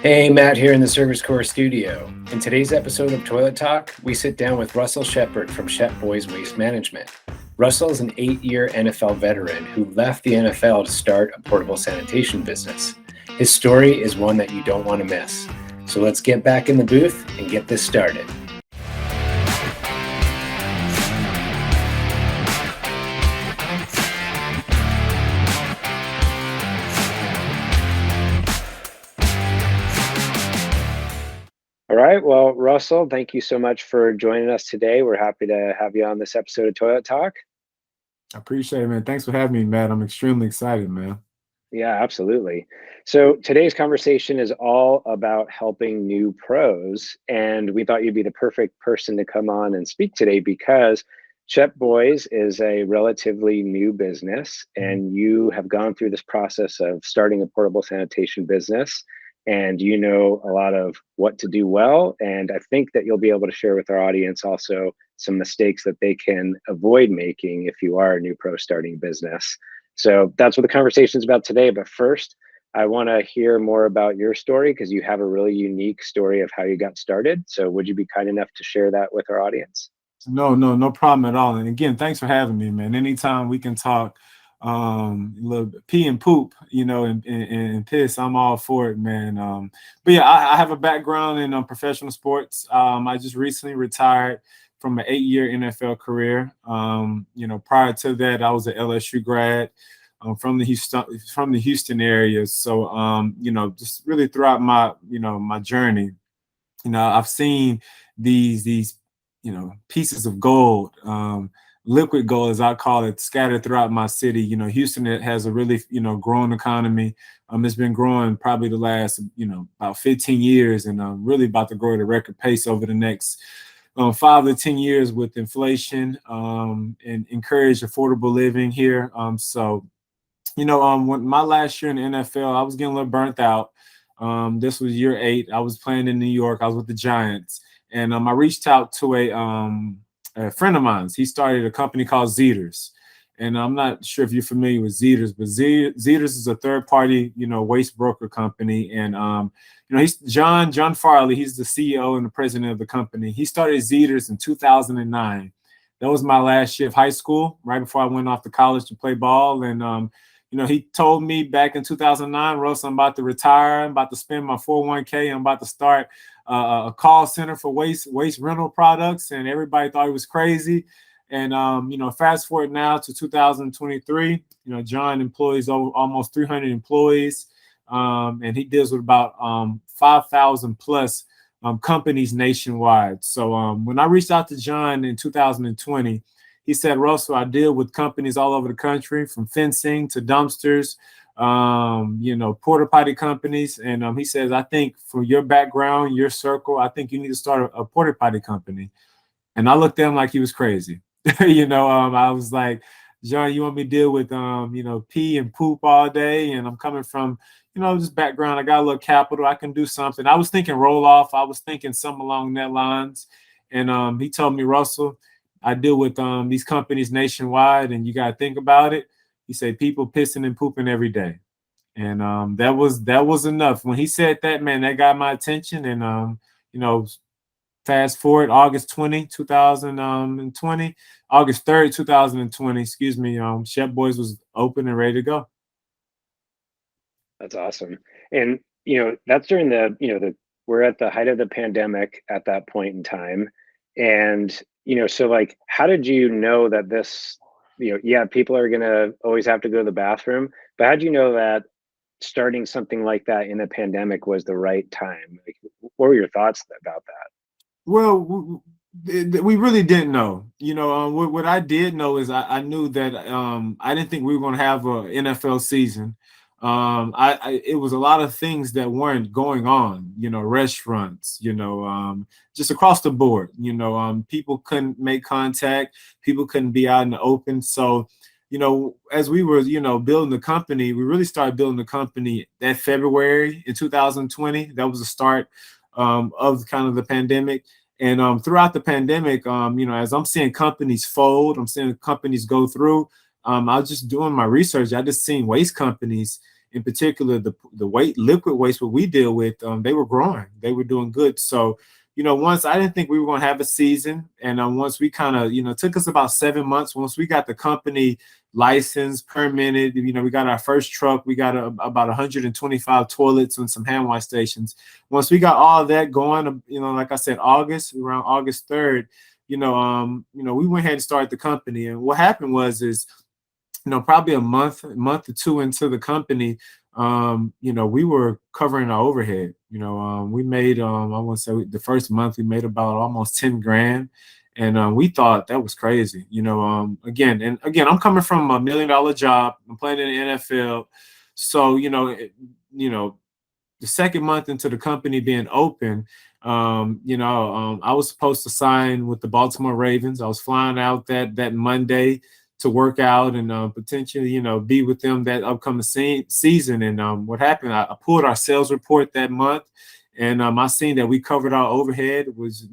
Hey, Matt here in the Service Corps studio. In today's episode of Toilet Talk, we sit down with Russel Shepard from Shep Boys Waste Management. Russell is an 8-year NFL veteran who left the NFL to start a portable sanitation business. His story is one that you don't want to miss. So let's get back in the booth and get this started. All right. Well, Russell, thank you so much for joining us today. We're happy to have you on this episode of Toilet Talk. I appreciate it, man. Thanks for having me, Matt. I'm extremely excited, man. Yeah, absolutely. So today's conversation is all about helping new pros, and we thought you'd be the perfect person to come on and speak today because Shep Boys is a relatively new business, Mhm. and you have gone through this process of starting a portable sanitation business, and you know a lot of what to do well. And I think that you'll be able to share with our audience also some mistakes that they can avoid making if you are a new pro starting business. So that's what the conversation is about today. But first, I want to hear more about your story because you have a really unique story of how you got started. So would you be kind enough to share that with our audience? No problem at all. And again, thanks for having me, man. Anytime we can talk a little bit pee and poop, and piss, I'm all for it, man. But yeah, I have a background in professional sports. I just recently retired from an 8-year NFL career. Prior to that, I was an LSU grad. From the Houston area. So just really throughout my journey, I've seen these pieces of gold, liquid gold as I call it, scattered throughout my city. Houston has a really growing economy. It's been growing probably the last about 15 years, and really about to grow at a record pace over the next 5 to 10 years with inflation, and encourage affordable living here. When my last year in the NFL, I was getting a little burnt out. This was year 8. I was playing in New York. I was with the Giants, and I reached out to a friend of mine. He started a company called Zeters, and I'm not sure if you're familiar with Zeters, but Zeters is a third-party, waste broker company, and he's John Farley. He's the CEO and the president of the company. He started Zeters in 2009. That was my last year of high school, right before I went off to college to play ball, and he told me back in 2009, Russell, I'm about to retire. I'm about to spend my 401k. I'm about to start a call center for waste rental products. And everybody thought he was crazy. And, fast forward now to 2023, John employs almost 300 employees. And he deals with about 5,000 plus companies nationwide. So when I reached out to John in 2020, he said, Russell, I deal with companies all over the country, from fencing to dumpsters, PortaPotty companies. And he says, I think for your background, your circle, I think you need to start a PortaPotty company. And I looked at him like he was crazy. I was like, John, you want me to deal with, pee and poop all day? And I'm coming from, this background. I got a little capital. I can do something. I was thinking roll off. I was thinking something along that lines. And he told me, Russell, I deal with these companies nationwide, and you got to think about it. He said people pissing and pooping every day, and that was enough. When he said that, man, that got my attention. And you know, fast forward August 2020, August 3rd, 2020. Excuse me. Shep Boys was open and ready to go. That's awesome. And that's during the we're at the height of the pandemic at that point in time. And so like how did you know that this, yeah, people are gonna always have to go to the bathroom, but how did you know that starting something like that in a pandemic was the right time? Like, what were your thoughts about that? Well, we really didn't know. What I did know is I knew that I didn't think we were going to have a NFL season. It was a lot of things that weren't going on. Restaurants. Just across the board. People couldn't make contact. People couldn't be out in the open. So, as we were, building the company, we really started building the company that February in 2020. That was the start of kind of the pandemic. And throughout the pandemic, as I'm seeing companies fold, I'm seeing companies go through. I was just doing my research. I just seen waste companies, in particular, the liquid waste, what we deal with, they were growing, they were doing good. So, once I didn't think we were going to have a season. And once we kind of, it took us about 7 months. Once we got the company licensed, permitted, we got our first truck, we got about 125 toilets and some hand wash stations. Once we got all of that going, like I said, around August 3rd, we went ahead and started the company. And what happened is, probably a month or two into the company, we were covering our overhead. We made, I want to say the first month we made about almost 10 grand. And we thought that was crazy. Again, I'm coming from $1 million job. I'm playing in the NFL. So, the second month into the company being open, I was supposed to sign with the Baltimore Ravens. I was flying out that Monday to work out and potentially, be with them that upcoming season. And what happened, I pulled our sales report that month, and I seen that we covered our overhead, was,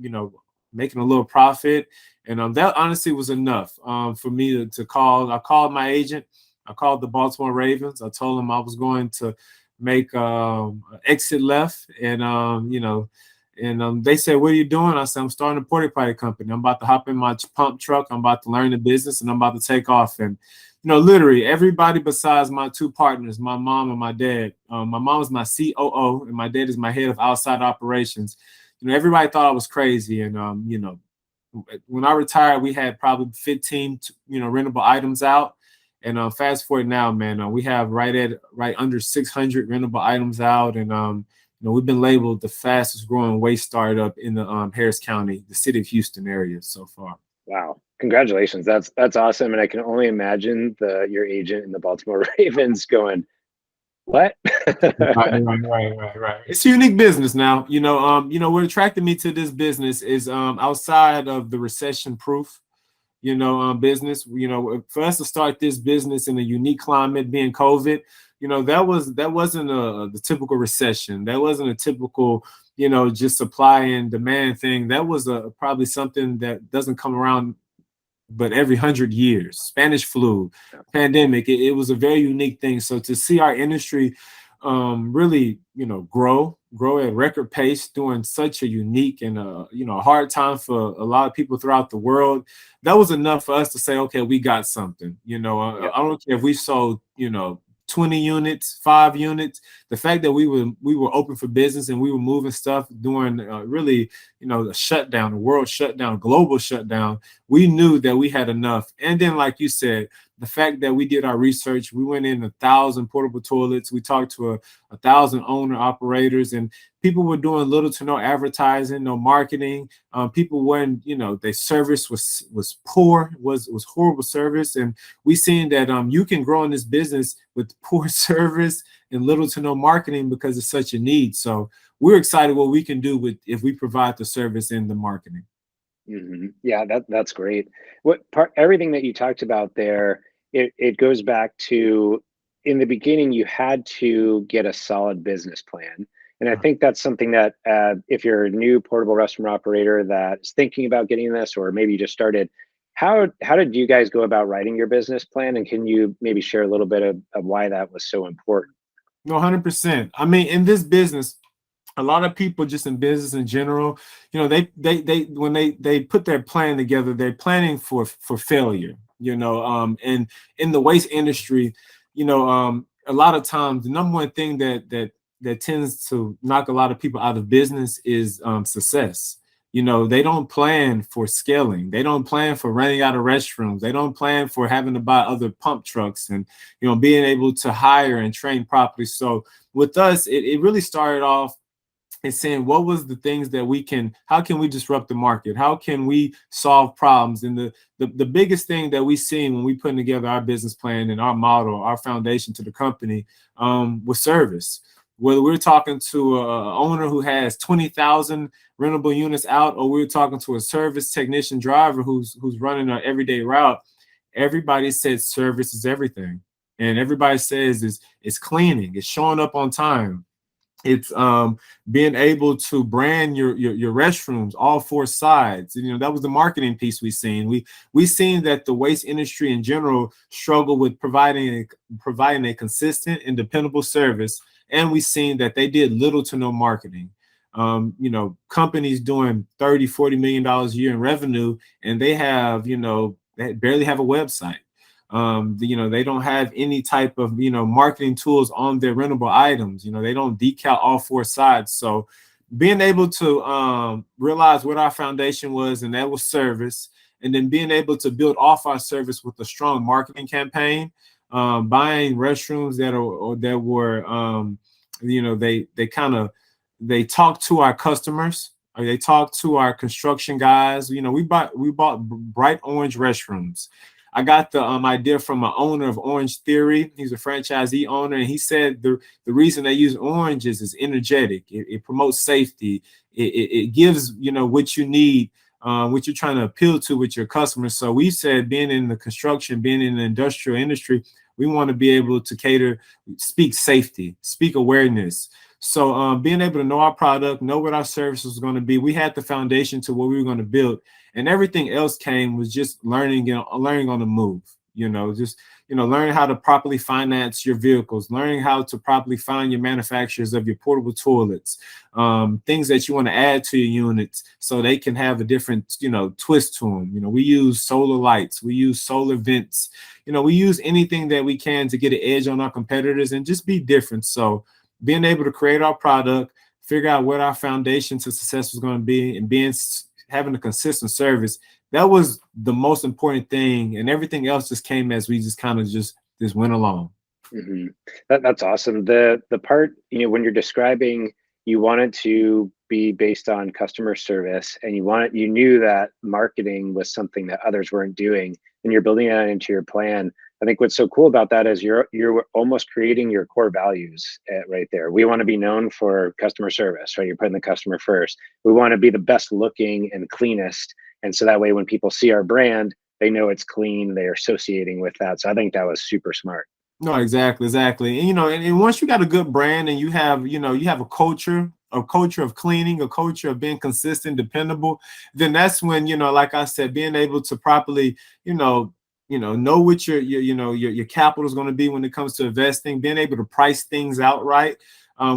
making a little profit. And that honestly was enough for me to call. I called my agent. I called the Baltimore Ravens. I told them I was going to make exit left. And, they said, "What are you doing?" I said, "I'm starting a PortaPotty company. I'm about to hop in my pump truck. I'm about to learn the business, and I'm about to take off." And, literally everybody besides my two partners, my mom and my dad. My mom is my COO, and my dad is my head of outside operations. Everybody thought I was crazy. And, when I retired, we had probably 15, rentable items out. And fast forward now, man, we have right under 600 rentable items out. And, we've been labeled the fastest growing waste startup in the Harris County, the city of Houston area so far. Wow. Congratulations. That's awesome. And I can only imagine your agent in the Baltimore Ravens going, "What?" Right. It's a unique business now. What attracted me to this business is outside of the recession proof, business, for us to start this business in a unique climate being COVID, that wasn't the typical recession. That wasn't a typical, just supply and demand thing. That was probably something that doesn't come around but every 100 years. Spanish flu, pandemic, it was a very unique thing. So to see our industry really, grow at record pace during such a unique and hard time for a lot of people throughout the world, that was enough for us to say, okay, we got something. I don't care if we sold 20 units, 5 units. The fact that we were open for business and we were moving stuff during really, the shutdown, the world shutdown, global shutdown, we knew that we had enough. And then, like you said, the fact that we did our research, we went in 1,000 portable toilets. We talked to 1,000 owner operators, and people were doing little to no advertising, no marketing. People weren't, their service was poor, was horrible service. And we seen that you can grow in this business with poor service and little to no marketing because it's such a need. So we're excited what we can do if we provide the service and the marketing. Mm-hmm. Yeah, that's great. Everything that you talked about there, it goes back to, in the beginning, you had to get a solid business plan. And I think that's something that if you're a new portable restroom operator that's thinking about getting this, or maybe you just started, how did you guys go about writing your business plan? And can you maybe share a little bit of why that was so important? No, 100%. I mean, in this business, a lot of people just in business in general, they when they put their plan together, they're planning for failure, and in the waste industry, a lot of times the number one thing that tends to knock a lot of people out of business is success. They don't plan for scaling. They don't plan for running out of restrooms. They don't plan for having to buy other pump trucks and, being able to hire and train properly. So with us, it really started off and saying, what was the things that how can we disrupt the market? How can we solve problems? And the biggest thing that we seen when we putting together our business plan and our model, our foundation to the company, was service. Whether we're talking to an owner who has 20,000 rentable units out, or we're talking to a service technician driver who's running an everyday route, everybody says service is everything. And everybody says it's cleaning, it's showing up on time. It's being able to brand your restrooms, all four sides. You know, that was the marketing piece we seen. We seen that the waste industry in general struggled with providing a consistent and dependable service, and we seen that they did little to no marketing. You know, companies doing 30, $40 million a year in revenue, and they have, you know, they barely have a website. You know, they don't have any type of, you know, marketing tools on their rentable items. You know, they don't decal all four sides. So being able to realize what our foundation was, and that was service, and then being able to build off our service with a strong marketing campaign, buying restrooms that were you know, they talk to our customers, or they talk to our construction guys. You know, we bought bright orange restrooms. I got the idea from an owner of Orange Theory. He's a franchisee owner, and he said the reason they use orange is energetic. It promotes safety. It gives, you know, what you need, what you're trying to appeal to with your customers. So we said, being in the construction, being in the industrial industry, we want to be able to speak safety, speak awareness. So being able to know our product, know what our service was going to be, we had the foundation to what we were going to build, and everything else came was just learning, you know, learning on the move. You know, just, you know, learning how to properly finance your vehicles, learning how to properly find your manufacturers of your portable toilets, things that you want to add to your units so they can have a different, you know, twist to them. You know, we use solar lights, we use solar vents, you know, we use anything that we can to get an edge on our competitors and just be different. So being able to create our product, figure out what our foundation to success was going to be, and having a consistent service, that was the most important thing, and everything else just came as we just kind of just went along. Hmm. That's awesome. The part, you know, when you're describing, you want it to be based on customer service, and you knew that marketing was something that others weren't doing, and you're building that into your plan. I think what's so cool about that is you're almost creating your core values right there. We want to be known for customer service, right? You're putting the customer first. We want to be the best looking and cleanest, and so that way when people see our brand, they know it's clean. They're associating with that. So I think that was super smart. No, exactly. And, you know, and once you got a good brand, and you have, you know, you have a culture of cleaning, a culture of being consistent, dependable, then that's when, you know, like I said, being able to properly, know what your capital is going to be when it comes to investing, being able to price things out right.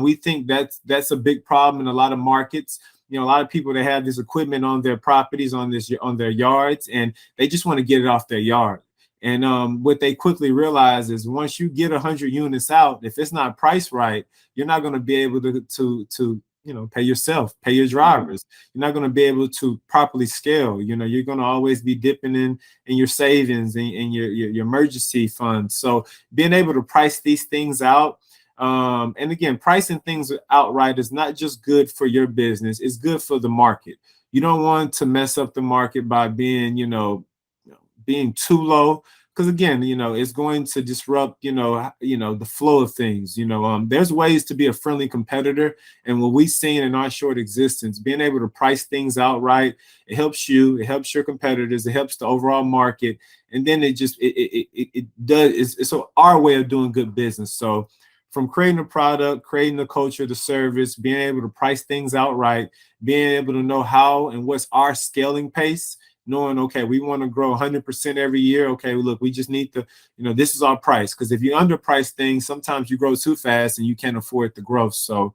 We think that's a big problem in a lot of markets. You know, a lot of people, they have this equipment on their properties, on their yards, and they just want to get it off their yard. And what they quickly realize is, once you get 100 units out, if it's not priced right, you're not going to be able to you know, pay yourself, pay your drivers. You're not going to be able to properly scale. You know, you're going to always be dipping in your savings and your emergency funds. So being able to price these things out, and again, pricing things outright is not just good for your business, it's good for the market. You don't want to mess up the market by being too low, because again, you know, it's going to disrupt, the flow of things. There's ways to be a friendly competitor, and what we've seen in our short existence, being able to price things out right, it helps you, it helps your competitors, it helps the overall market, and then it's our way of doing good business. So from creating a product, creating the culture, the service, being able to price things out right, being able to know how and what's our scaling pace, knowing, okay, we want to grow 100% every year. Okay, look, we just need to, this is our price. Because if you underprice things, sometimes you grow too fast and you can't afford the growth. So,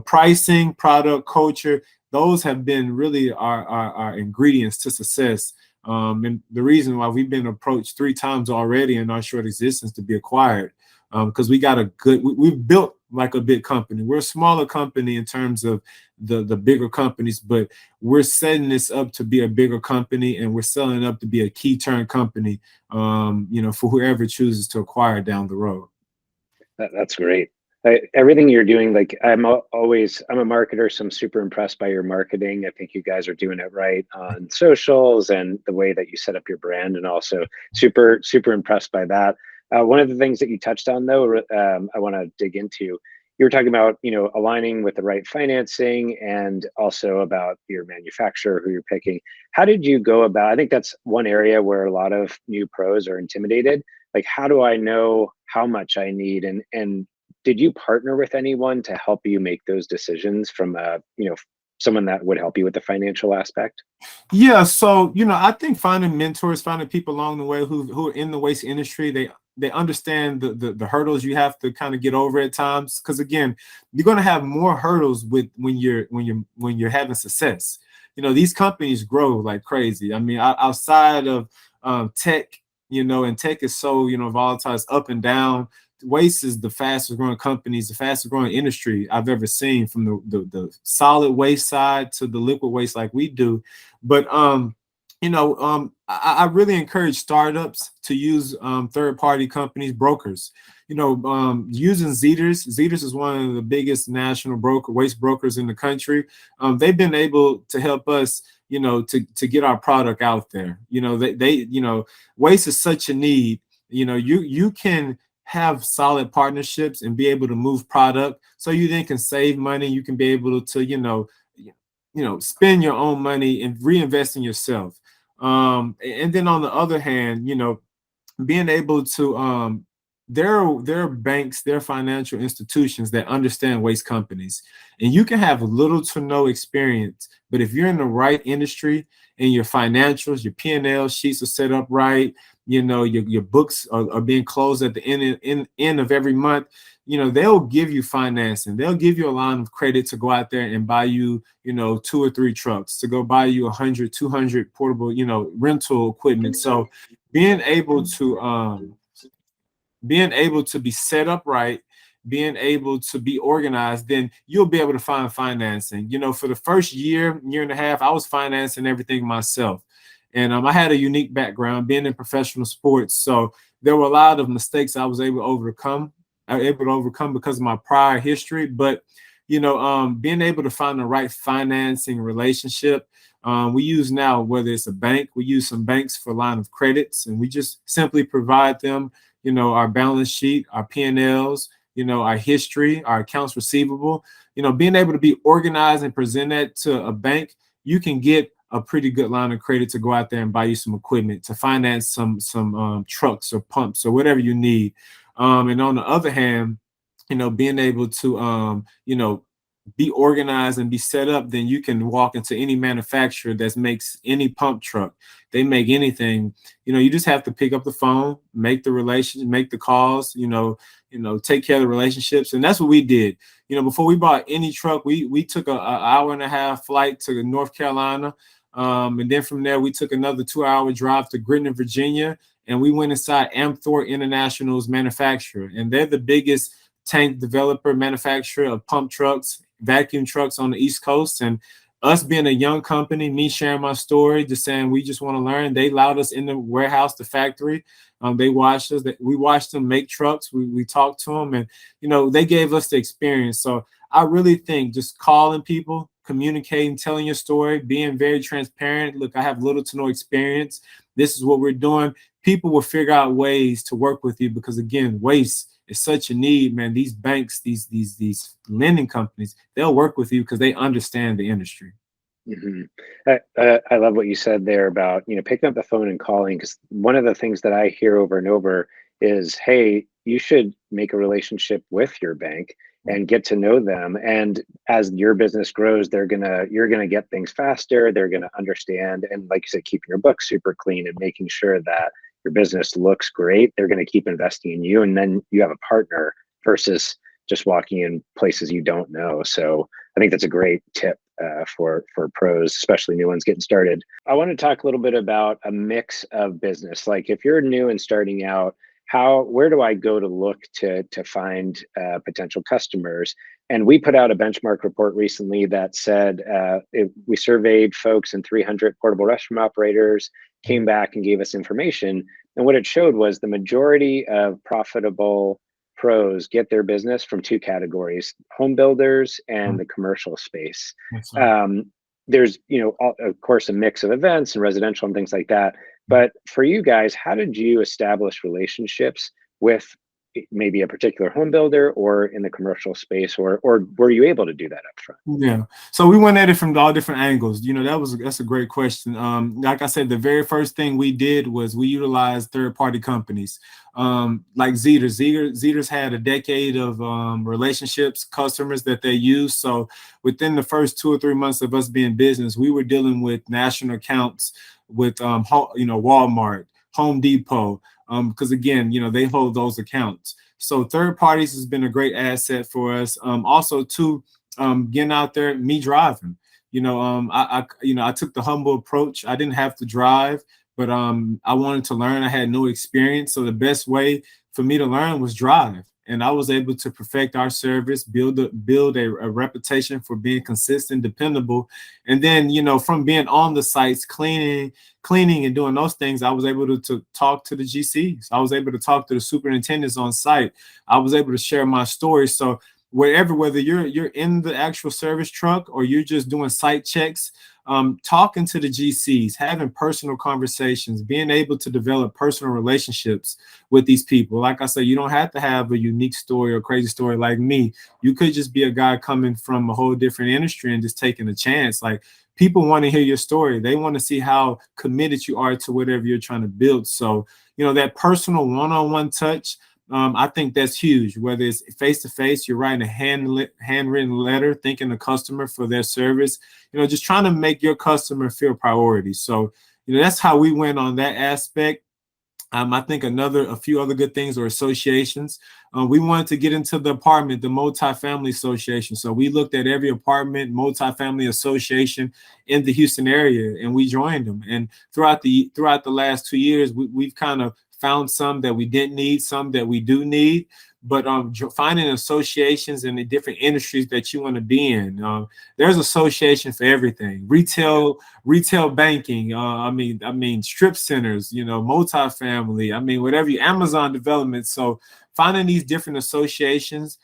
pricing, product, culture, those have been really our ingredients to success. And the reason why we've been approached 3 times already in our short existence to be acquired, because we've built like a big company. We're a smaller company in terms of the bigger companies, but we're setting this up to be a bigger company, and we're selling it up to be a key turn company, for whoever chooses to acquire down the road. That's great. Everything you're doing, like I'm a marketer, so I'm super impressed by your marketing. I think you guys are doing it right on socials and the way that you set up your brand, and also super, super impressed by that. One of the things that you touched on, though, I want to dig into. You were talking about, aligning with the right financing, and also about your manufacturer who you're picking. How did you go about? I think that's one area where a lot of new pros are intimidated. Like, how do I know how much I need? And did you partner with anyone to help you make those decisions from someone that would help you with the financial aspect? Yeah, so I think finding mentors, finding people along the way who are in the waste industry, they understand the hurdles you have to kind of get over at times. Because again, you're going to have more hurdles with when you're having success. These companies grow like crazy. I mean, outside of tech, and tech is so volatile, it's up and down. Waste is the fastest growing companies, the fastest growing industry I've ever seen, from the solid waste side to the liquid waste like we do. But I really encourage startups to use third-party companies, brokers. Using Zeters. Zeters is one of the biggest national waste brokers in the country. They've been able to help us, to get our product out there. Waste is such a need. You can have solid partnerships and be able to move product, so you then can save money. You can be able to, spend your own money and reinvest in yourself. And then on the other hand, being able to, there are banks, there are financial institutions that understand waste companies, and you can have little to no experience, but if you're in the right industry and your financials, your P&L sheets are set up right, your books are being closed at the end of every month, they'll give you financing. They'll give you a line of credit to go out there and buy you, 2 or 3 trucks, to go buy you 100, 200 portable, rental equipment. So being able to be set up right, being able to be organized, then you'll be able to find financing. For the first year and a half, I was financing everything myself. And I had a unique background being in professional sports. So there were a lot of mistakes I was able to overcome because of my prior history. But, being able to find the right financing relationship, we use now, whether it's a bank, we use some banks for line of credits, and we just simply provide them, our balance sheet, our P&Ls, our history, our accounts receivable. Being able to be organized and present that to a bank, you can get a pretty good line of credit to go out there and buy you some equipment, to finance some trucks or pumps or whatever you need. And on the other hand, being able to be organized and be set up, then you can walk into any manufacturer that makes any pump truck. They make anything. You just have to pick up the phone, make the calls, take care of the relationships. And that's what we did. Before we bought any truck, we took an hour and a half flight to North Carolina. And then from there, we took another 2-hour drive to Gretna, Virginia, and we went inside Amthor International's manufacturer. And they're the biggest tank developer, manufacturer of pump trucks, vacuum trucks on the East Coast. And us being a young company, me sharing my story, just saying we just want to learn, they allowed us in the warehouse, the factory. They watched us. We watched them make trucks. We talked to them, and they gave us the experience. So I really think just calling people, communicating, telling your story, being very transparent. Look, I have little to no experience. This is what we're doing. People will figure out ways to work with you, because again, waste is such a need, man. These banks, these lending companies, they'll work with you because they understand the industry. Mm-hmm. I love what you said there about picking up the phone and calling, because one of the things that I hear over and over is, hey, you should make a relationship with your bank and get to know them. And as your business grows, you're gonna get things faster. They're gonna understand, and like you said, keeping your books super clean and making sure that your business looks great. They're gonna keep investing in you, and then you have a partner versus just walking in places you don't know. So I think that's a great tip for pros, especially new ones getting started. I want to talk a little bit about a mix of business. Like if you're new and starting out, where do I go to look to find potential customers? And we put out a benchmark report recently that said we surveyed folks and 300 portable restroom operators, came back and gave us information. And what it showed was the majority of profitable pros get their business from 2 categories: home builders and the commercial space. There's, of course, a mix of events and residential and things like that. But for you guys, how did you establish relationships with, maybe a particular home builder or in the commercial space, or were you able to do that up front? Yeah. So we went at it from all different angles. That's a great question. Like I said, the very first thing we did was we utilized third-party companies, like Zeters. Zeters had a decade of relationships, customers that they use. So within the first 2 or 3 months of us being business, we were dealing with national accounts with Walmart, Home Depot, because again, they hold those accounts. So third parties has been a great asset for us. Also, too, getting out there, me driving. I took the humble approach. I didn't have to drive, but I wanted to learn. I had no experience, so the best way for me to learn was drive. And I was able to perfect our service, build a reputation for being consistent, dependable, and then from being on the sites, cleaning and doing those things, I was able to talk to the GCs. I was able to talk to the superintendents on site. I was able to share my story. So whether you're in the actual service truck or you're just doing site checks, talking to the GCs, having personal conversations, being able to develop personal relationships with these people. Like I said, you don't have to have a unique story or crazy story like me. You could just be a guy coming from a whole different industry and just taking a chance. Like, people want to hear your story. They want to see how committed you are to whatever you're trying to build. So, that personal one-on-one touch, I think that's huge. Whether it's face-to-face, you're writing a handwritten letter, thanking the customer for their service, just trying to make your customer feel priority. So, that's how we went on that aspect. I think a few other good things are associations. We wanted to get into the multifamily association. So we looked at every apartment multifamily association in the Houston area, and we joined them. And throughout the last 2 years, we've kind of found some that we didn't need, some that we do need. But finding associations in the different industries that you want to be in. There's association for everything. Retail banking. I mean, strip centers. Multifamily. I mean, whatever. Amazon development. So finding these different associations,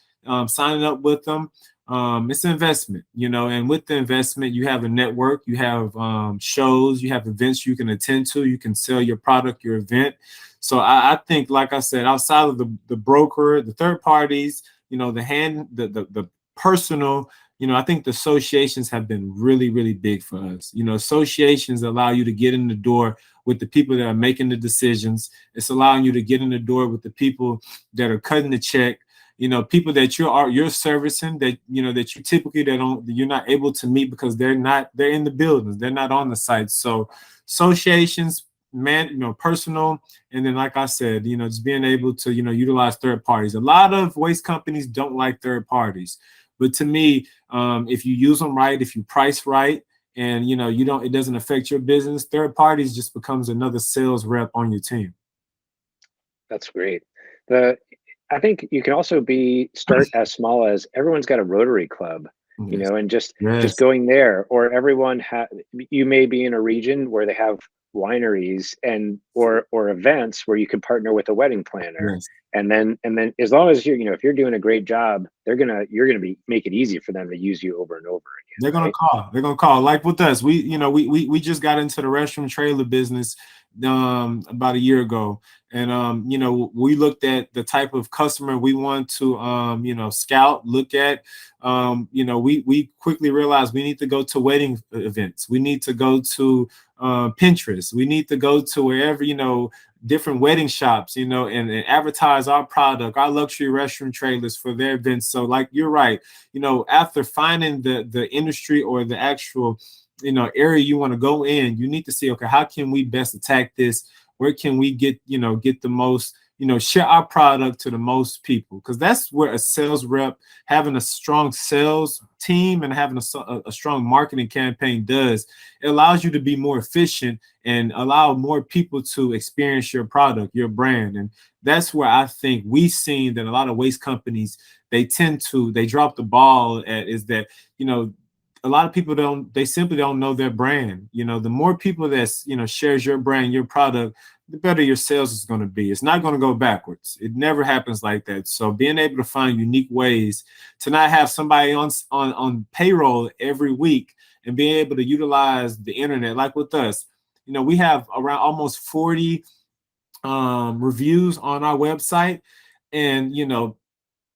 signing up with them. It's an investment, and with the investment, you have a network, you have shows, you have events you can attend to, you can sell your product, your event. So I think, like I said, outside of the broker, the third parties, the personal, I think the associations have been really, really big for us. Associations allow you to get in the door with the people that are making the decisions. It's allowing you to get in the door with the people that are cutting the check. People that you're servicing that that you typically you're not able to meet because they're in the buildings, they're not on the site. So associations, personal, and then, like I said, just being able to utilize third parties. A lot of waste companies don't like third parties, but to me, if you use them right, if you price right, and it doesn't affect your business, third parties just becomes another sales rep on your team. That's great. I think you can also start as small as everyone's got a Rotary Club, Yes. and just Yes. going there, or you may be in a region where they have wineries or events where you can partner with a wedding planner. Yes. And then as long as if you're doing a great job, you're gonna make it easy for them to use you over and over again. They're gonna Right? call. They're gonna call. Like with us, we just got into the restroom trailer business about a year ago, and we looked at the type of customer we want to scout, look at. We quickly realized we need to go to wedding events. We need to go to Pinterest. We need to go to wherever different wedding shops, and advertise our product, our luxury restroom trailers for their events. So, like, you're right. After finding the industry or the actual, area you want to go in, you need to see, okay, how can we best attack this? Where can we get the most, share our product to the most people? Because that's where a sales rep, having a strong sales team and having a strong marketing campaign does. It allows you to be more efficient and allow more people to experience your product, your brand. And that's where I think we've seen that a lot of waste companies, they drop the ball at, is that, a lot of people simply don't know their brand. The more people that, shares your brand, your product, the better your sales is going to be. It's not going to go backwards. It never happens like that. So being able to find unique ways to not have somebody on payroll every week and being able to utilize the internet, like with us, we have around almost 40 reviews on our website. And, you know,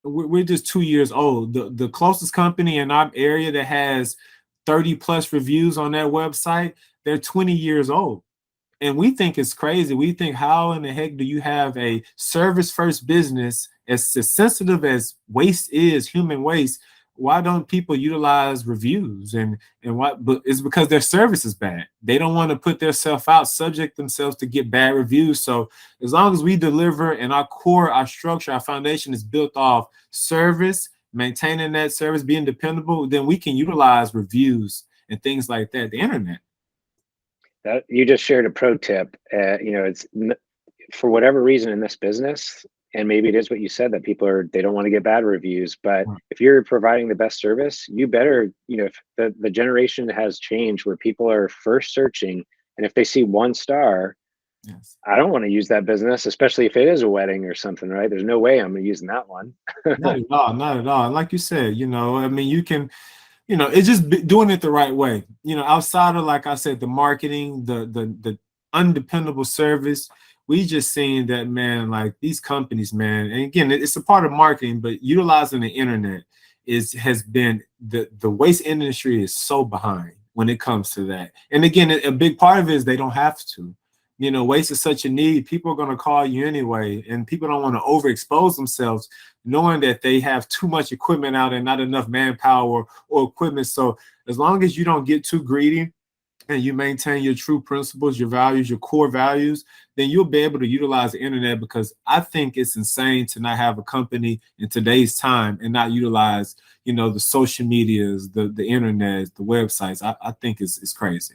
we're just 2 years old. The closest company in our area that has 30 plus reviews on their website, they're 20 years old. And we think it's crazy. We think, how in the heck do you have a service first business as sensitive as waste is, human waste? Why don't people utilize reviews? And what? But it's because their service is bad. They don't want to put themselves out, subject themselves to get bad reviews. So as long as we deliver and our core, our structure, our foundation is built off service, maintaining that service, being dependable, then we can utilize reviews and things like that. The internet. That you just shared a pro tip. You know, for whatever reason in this business, and maybe it is what you said, that they don't want to get bad reviews, but if you're providing the best service, you better, you know, if the generation has changed where people are first searching, and if they see 1 star, Yes. I don't want to use that business, especially if it is a wedding or something, right? There's no way I'm using that one. Not at all, not at all. And like you said, you know, I mean, you can, you know, it's just doing it the right way. You know, outside of, like I said, the marketing, the undependable service, we just seen that, man, like these companies, man, and again, it's a part of marketing, but utilizing the internet has been the waste industry is so behind when it comes to that. And again, a big part of it is they don't have to. You know, waste is such a need. People are going to call you anyway, and people don't want to overexpose themselves, knowing that they have too much equipment out and not enough manpower or equipment. So as long as you don't get too greedy and you maintain your true principles, your values, your core values, then you'll be able to utilize the internet, because I think it's insane to not have a company in today's time and not utilize, you know, the social medias, the internet, the websites. I think it's crazy.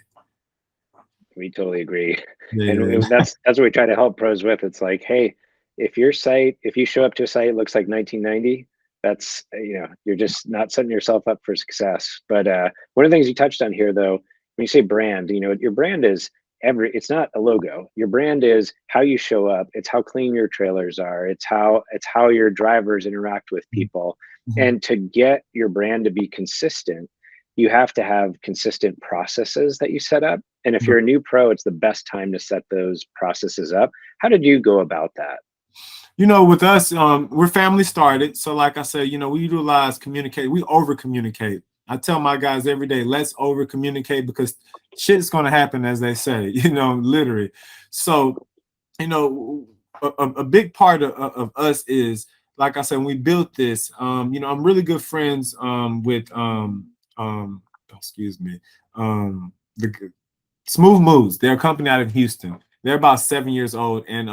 We totally agree. Yeah. And that's what we try to help pros with. It's like, hey, if you show up to a site, it looks like 1990, that's, you know, you're just not setting yourself up for success. But one of the things you touched on here, though, when you say brand, you know, your brand is it's not a logo. Your brand is how you show up. It's how clean your trailers are. It's how your drivers interact with people. Mm-hmm. And to get your brand to be consistent, you have to have consistent processes that you set up. And if you're a new pro, it's the best time to set those processes up. How did you go about that? You know, with us, we're family started. So like I said, you know, we utilize communicate. We over communicate. I tell my guys every day, let's over communicate, because shit's going to happen, as they say, you know, literally. So, you know, a big part of us is, like I said, when we built this, you know, I'm really good friends with, excuse me, the Smooth Moves. They're a company out of Houston. They're about 7 years old. And,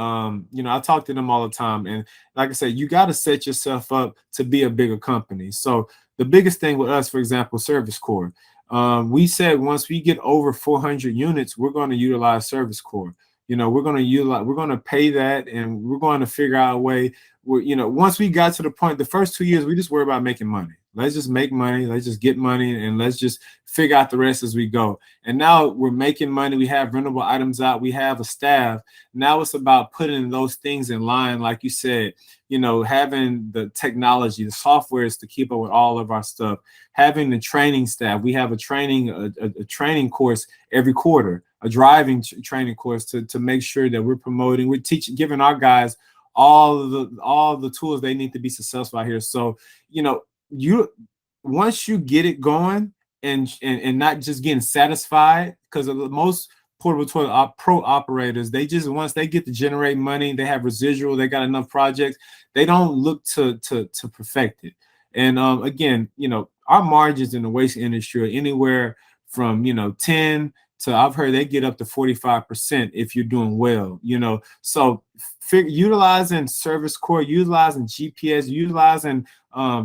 you know, I talk to them all the time. And like I said, you got to set yourself up to be a bigger company. So the biggest thing with us, for example, Service Corps, we said once we get over 400 units, we're going to utilize Service Corps. You know, we're going to pay that, and we're going to figure out a way. You know, once we got to the point, the first 2 years, we just worry about making money. Let's just make money. Let's just get money, and let's just figure out the rest as we go. And now we're making money. We have rentable items out. We have a staff. Now it's about putting those things in line, like you said, you know, having the technology, the softwares to keep up with all of our stuff, having the training staff. We have a training course every quarter, a driving training course to make sure that we're promoting, we're teaching, giving our guys all the tools they need to be successful out here. So, you know, once you get it going and not just getting satisfied, because most portable toilet pro operators, they just, once they get to generate money, they have residual, they got enough projects, they don't look to perfect it. And again, you know, our margins in the waste industry are anywhere from, you know, 10 to, I've heard they get up to 45% if you're doing well, you know. So utilizing Service Corps, utilizing GPS, utilizing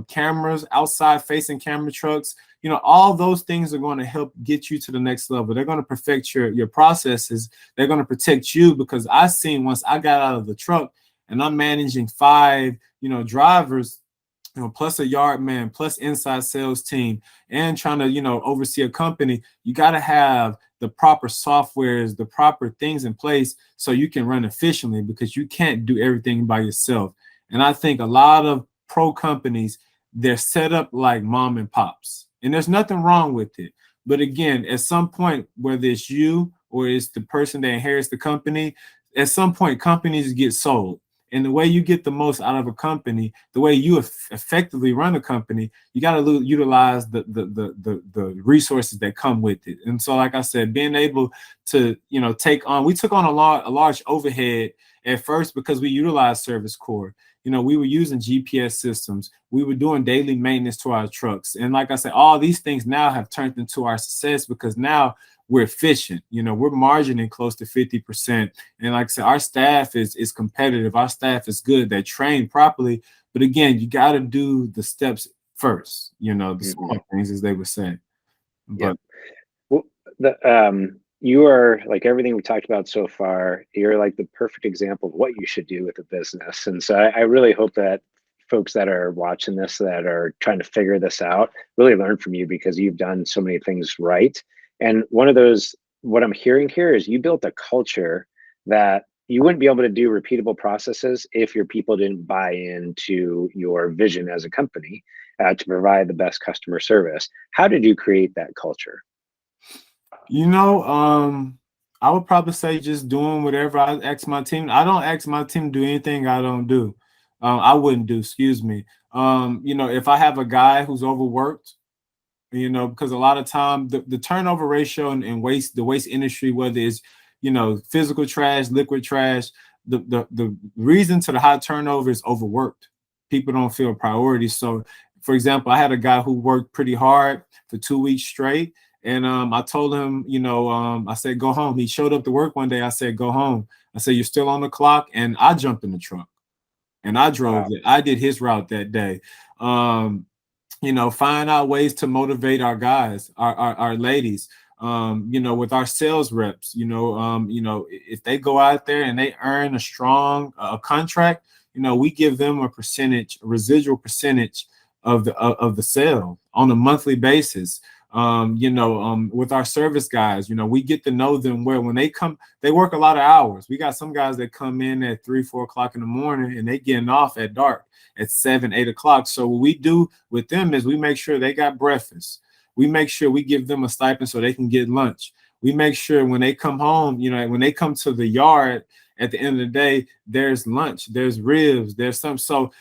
cameras, outside facing camera trucks, you know, all those things are going to help get you to the next level. They're going to perfect your processes. They're going to protect you, because I seen, once I got out of the truck and I'm managing 5, you know, drivers, you know, plus a yard man, plus inside sales team, and trying to, you know, oversee a company, you got to have the proper softwares, the proper things in place so you can run efficiently, because you can't do everything by yourself. And I think a lot of pro companies, they're set up like mom and pops, and there's nothing wrong with it. But again, at some point, whether it's you or it's the person that inherits the company, at some point companies get sold. And the way you get the most out of a company, the way you effectively run a company, you got to utilize the resources that come with it. And so, like I said, being able to, we took on a large overhead at first because we utilized Service Core. We were using GPS systems. We were doing daily maintenance to our trucks. And like I said, all these things now have turned into our success because now we're efficient. We're margining close to 50%. And like I said, our staff is competitive. Our staff is good. They're trained properly. But again, you got to do the steps first, the small things, as they would say. But well, you are, like everything we talked about so far, you're like the perfect example of what you should do with a business. And so I really hope that folks that are watching this, that are trying to figure this out, really learn from you, because you've done so many things right. And one of those, what I'm hearing here is you built a culture that you wouldn't be able to do repeatable processes if your people didn't buy into your vision as a company to provide the best customer service. How did you create that culture? I would probably say just doing whatever I ask my team. I don't ask my team to do anything I don't do. I wouldn't do, excuse me. If I have a guy who's overworked, because a lot of time the turnover ratio and the waste industry, whether it's, physical trash, liquid trash, the reason to the high turnover is overworked. People don't feel priority. So, for example, I had a guy who worked pretty hard for 2 weeks straight. And I told him, I said, go home. He showed up to work one day. I said, go home. I said, you're still on the clock. And I jumped in the truck and I drove it. I did his route that day. Find out ways to motivate our guys, our ladies, with our sales reps, if they go out there and they earn a strong contract, we give them a residual percentage of the sale on a monthly basis. With our service guys, we get to know them well. When they come, they work a lot of hours. We got some guys that come in at 3, 4 o'clock in the morning and they getting off at dark at 7, 8 o'clock. So what we do with them is we make sure they got breakfast. We make sure we give them a stipend so they can get lunch. We make sure when they come home, when they come to the yard at the end of the day, there's lunch, there's ribs, there's some. So,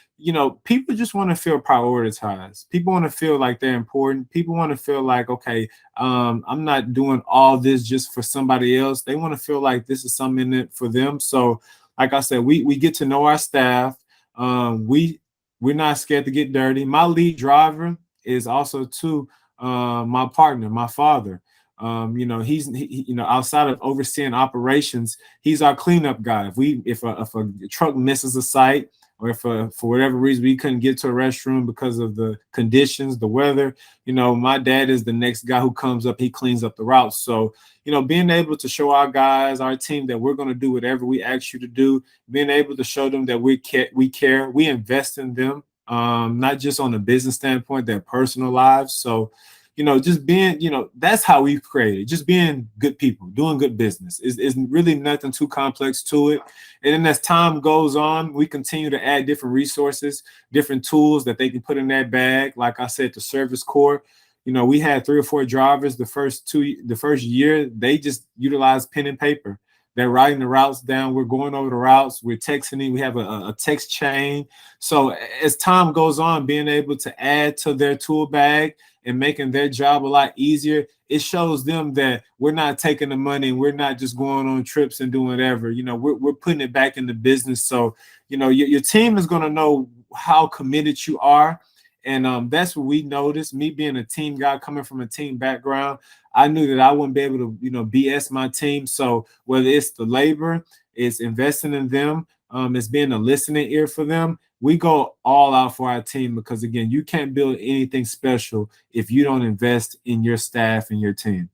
people just want to feel prioritized. People want to feel like they're important. People want to feel like, okay, I'm not doing all this just for somebody else. They want to feel like this is something in it for them. So, like I said, we get to know our staff. We're not scared to get dirty. My lead driver is also too my partner, my father. He's outside of overseeing operations, he's our cleanup guy. If a truck misses a site, or if for whatever reason we couldn't get to a restroom because of the conditions, the weather, my dad is the next guy who comes up. He cleans up the routes. So, being able to show our guys, our team, that we're going to do whatever we ask you to do, being able to show them that we care, we invest in them, not just on a business standpoint, their personal lives. So, just being, that's how we've created, just being good people, doing good business. Is really nothing too complex to it. And then as time goes on, we continue to add different resources, different tools that they can put in that bag. Like I said, the Service Core, we had 3 or 4 drivers the first year, they just utilized pen and paper. They're writing the routes down. We're going over the routes. We're texting. We have a text chain. So as time goes on, being able to add to their tool bag and making their job a lot easier, it shows them that we're not taking the money and we're not just going on trips and doing whatever. We're putting it back in the business. So, your team is going to know how committed you are. And that's what we noticed. Me being a team guy, coming from a team background, I knew that I wouldn't be able to, BS my team. So whether it's the labor, it's investing in them, it's being a listening ear for them, we go all out for our team, because again, you can't build anything special if you don't invest in your staff and your team.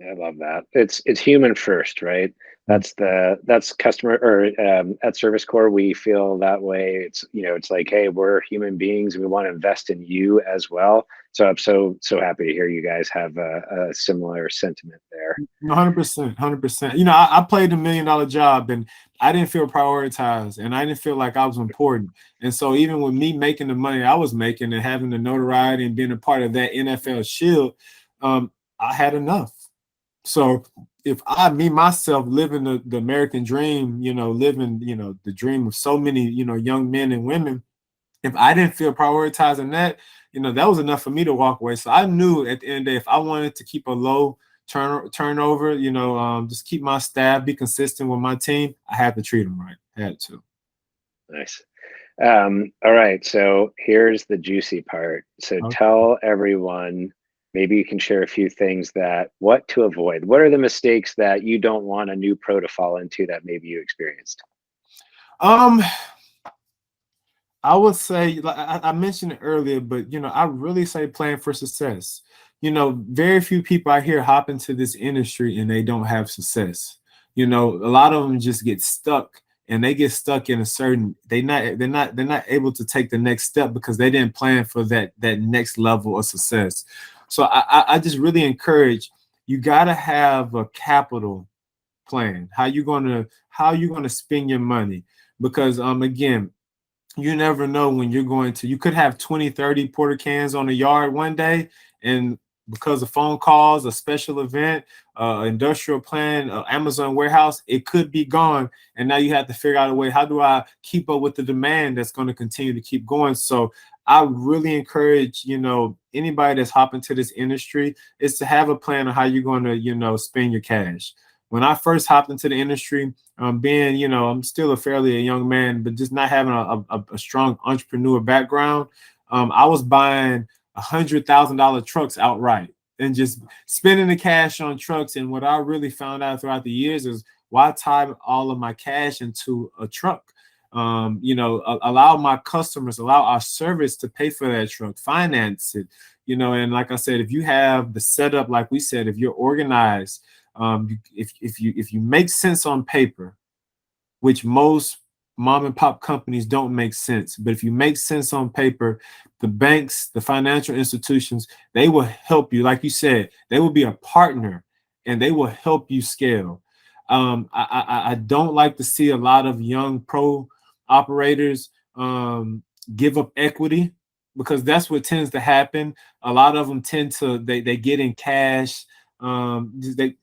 I love that. It's human first, right? That's customer, or at Service Core, we feel that way. It's like, hey, we're human beings and we want to invest in you as well. So I'm so happy to hear you guys have a similar sentiment there. 100%, 100%. I played $1 million job and I didn't feel prioritized and I didn't feel like I was important. And so even with me making the money I was making and having the notoriety and being a part of that NFL shield, I had enough. So if I, me myself, living the American dream, living, the dream of so many, young men and women, if I didn't feel prioritizing that, that was enough for me to walk away. So I knew at the end of the day, if I wanted to keep a low turnover, just keep my staff, be consistent with my team, I had to treat them right. I had to. Nice. All right, so here's the juicy part. So Okay. tell everyone, maybe you can share a few things that what to avoid. What are the mistakes that you don't want a new pro to fall into that maybe you experienced? Um, I would say, like I mentioned it earlier, but I really say plan for success. Very few people I hear hop into this industry and they don't have success. A lot of them just get stuck, and they get stuck in a certain, they're not able to take the next step because they didn't plan for that next level of success. So I just really encourage, you gotta have a capital plan. How you gonna spend your money? Because again, you never know when you could have 20, 30 porta cans on the yard one day, and because of phone calls, a special event, industrial plan, Amazon warehouse, it could be gone. And now you have to figure out a way, how do I keep up with the demand that's going to continue to keep going? So I really encourage, anybody that's hopping to this industry is to have a plan on how you're going to, spend your cash. When I first hopped into the industry, being, I'm still a fairly a young man, but just not having a strong entrepreneur background, I was buying $100,000 trucks outright and just spending the cash on trucks. And what I really found out throughout the years is, why tie all of my cash into a truck? Allow my customers, allow our service to pay for that truck, finance it, and like I said, if you have the setup, like we said, if you're organized, if you make sense on paper, which most mom and pop companies don't make sense, but if you make sense on paper, the banks, the financial institutions, they will help you. Like you said, they will be a partner and they will help you scale. I don't like to see a lot of young pro operators give up equity, because that's what tends to happen. A lot of them tend to they get in cash. They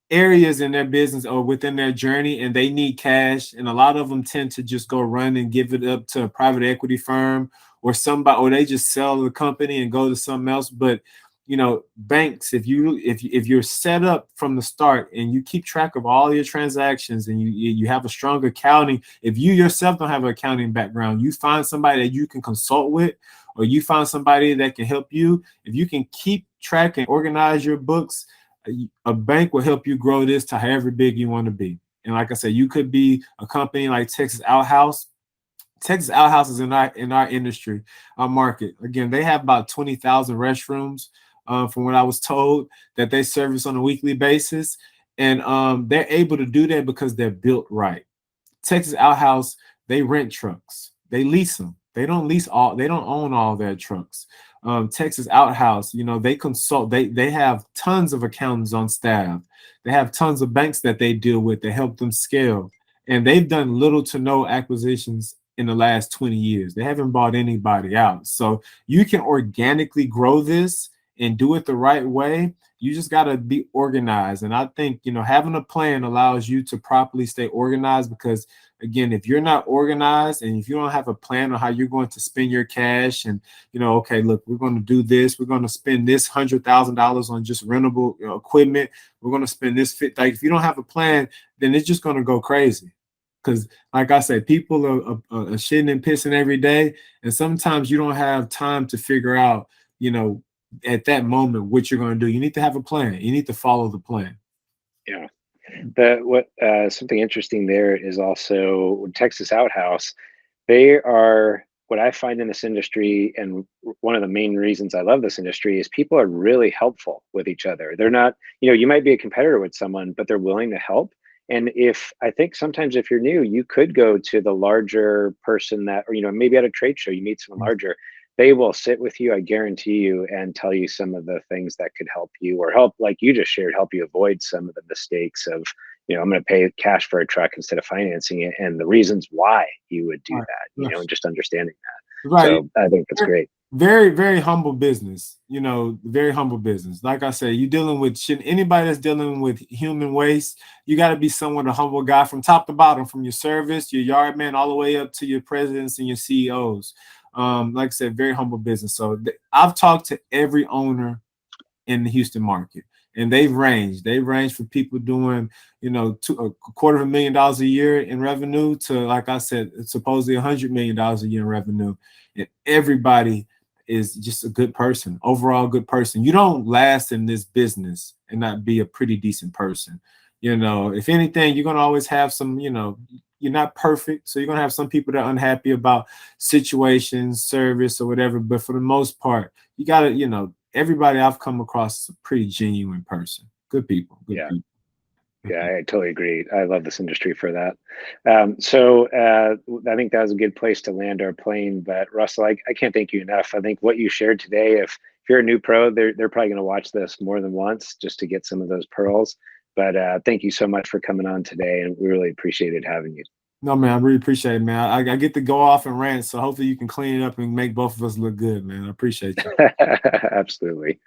areas in their business or within their journey, and they need cash, and a lot of them tend to just go run and give it up to a private equity firm or somebody, or they just sell the company and go to something else. But banks, if you're set up from the start and you keep track of all your transactions, and you have a strong accounting, if you yourself don't have an accounting background, you find somebody that you can consult with, or you find somebody that can help you. If you can keep track and organize your books, a bank will help you grow this to however big you want to be. And like I said, you could be a company like Texas Outhouse. Texas Outhouse is in our industry, our market. Again, they have about 20,000 restrooms, from what I was told, that they service on a weekly basis. And they're able to do that because they're built right. Texas Outhouse, they rent trucks. They lease them. They don't own all their trucks. Texas Outhouse, they consult, they have tons of accountants on staff. They have tons of banks that they deal with that help them scale. And they've done little to no acquisitions in the last 20 years. They haven't bought anybody out. So you can organically grow this and do it the right way. You just got to be organized. And I think, having a plan allows you to properly stay organized, because again, if you're not organized and if you don't have a plan on how you're going to spend your cash, and okay, look, we're going to do this, we're going to spend this $100,000 on just rentable equipment, we're going to spend this like, if you don't have a plan, then it's just going to go crazy. Because like I said, people are shitting and pissing every day, and sometimes you don't have time to figure out, at that moment, what you're going to do. You need to have a plan. You need to follow the plan. Yeah. What something interesting there is also Texas Outhouse. They are, what I find in this industry, and one of the main reasons I love this industry, is people are really helpful with each other. They're not, you might be a competitor with someone, but they're willing to help. And I think sometimes if you're new, you could go to the larger person that, or maybe at a trade show, you meet someone larger. They will sit with you, I guarantee you, and tell you some of the things that could help you, or help, like you just shared, help you avoid some of the mistakes of, I'm going to pay cash for a truck instead of financing it, and the reasons why you would do Right. that, and just understanding that. Right. So I think that's great. Very, very humble business, you know, very humble business. Like I said, you're dealing with anybody that's dealing with human waste, you got to be somewhat a humble guy from top to bottom, from your service, your yard man, all the way up to your presidents and your CEOs. Like I said, very humble business. So I've talked to every owner in the Houston market, and they've ranged. They range for people doing, you know, $250,000 a year in revenue to, like I said, supposedly $100 million a year in revenue. And everybody is just a good person, overall good person. You don't last in this business and not be a pretty decent person. You know, if anything, you're gonna always have some, you know, you're not perfect. So you're gonna have some people that are unhappy about situations, service, or whatever. But for the most part, you gotta, you know, everybody I've come across is a pretty genuine person. Good people. Good Yeah. people. Yeah, I totally agree. I love this industry for that. So I think that was a good place to land our plane. But Russell, I can't thank you enough. I think what you shared today, if you're a new pro, they're probably going to watch this more than once just to get some of those pearls. But thank you so much for coming on today, and we really appreciated having you. No, man, I really appreciate it, man. I get to go off and rant, so hopefully you can clean it up and make both of us look good, man. I appreciate you. Absolutely.